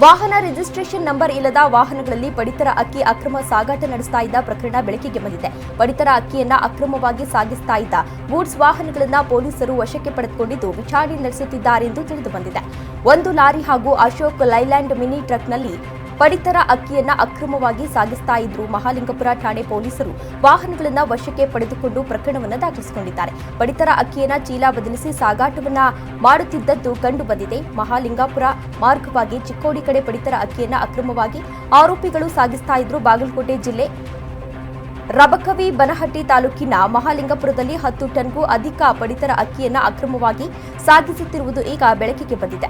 ವಾಹನ registration number ಇಲ್ಲದ ವಾಹನಗಳಲ್ಲಿ ಪಡಿತರ ಅಕ್ಕಿ ಅಕ್ರಮ ಸಾಗಾಟ ನಡೆಸ್ತಾ ಇದ್ದ ಪ್ರಕರಣ ಬೆಳಕಿಗೆ ಬಂದಿದೆ. ಪಡಿತರ ಅಕ್ಕಿಯನ್ನ ಅಕ್ರಮವಾಗಿ ಸಾಗಿಸ್ತಾ ಇದ್ದ ಗೂಡ್ಸ್ ವಾಹನಗಳನ್ನು ಪೊಲೀಸರು ವಶಕ್ಕೆ ಪಡೆದುಕೊಂಡಿದ್ದು ವಿಚಾರಣೆ ನಡೆಸುತ್ತಿದ್ದಾರೆ ಎಂದು ತಿಳಿದುಬಂದಿದೆ. ಒಂದು ಲಾರಿ ಹಾಗೂ ಅಶೋಕ್ ಲೈಲ್ಯಾಂಡ್ ಮಿನಿ ಟ್ರಕ್ನಲ್ಲಿ ಪಡಿತರ ಅಕ್ಕಿಯನ್ನ ಅಕ್ರಮವಾಗಿ ಸಾಗಿಸ್ತಾ ಇದ್ರು. ಮಹಾಲಿಂಗಪುರ ಠಾಣೆ ಪೊಲೀಸರು ವಾಹನಗಳನ್ನು ವಶಕ್ಕೆ ಪಡೆದುಕೊಂಡು ಪ್ರಕರಣವನ್ನು ದಾಖಲಿಸಿಕೊಂಡಿದ್ದಾರೆ. ಪಡಿತರ ಅಕ್ಕಿಯನ್ನ ಚೀಲ ಬದಲಿಸಿ ಸಾಗಾಟವನ್ನ ಮಾಡುತ್ತಿದ್ದದ್ದು ಕಂಡು ಬಂದಿದೆ. ಮಹಾಲಿಂಗಪುರ ಮಾರ್ಗವಾಗಿ ಚಿಕ್ಕೋಡಿ ಕಡೆ ಪಡಿತರ ಅಕ್ಕಿಯನ್ನ ಅಕ್ರಮವಾಗಿ ಆರೋಪಿಗಳು ಸಾಗಿಸ್ತಾ ಇದ್ರು. ಬಾಗಲಕೋಟೆ ಜಿಲ್ಲೆ ರಬಕವಿ ಬನಹಟ್ಟಿ ತಾಲೂಕಿನ ಮಹಾಲಿಂಗಪುರದಲ್ಲಿ 10 ಟನ್ಗೂ ಅಧಿಕ ಪಡಿತರ ಅಕ್ಕಿಯನ್ನ ಅಕ್ರಮವಾಗಿ ಸಾಗಿಸುತ್ತಿರುವುದು ಈಗ ಬೆಳಕಿಗೆ ಬಂದಿದೆ.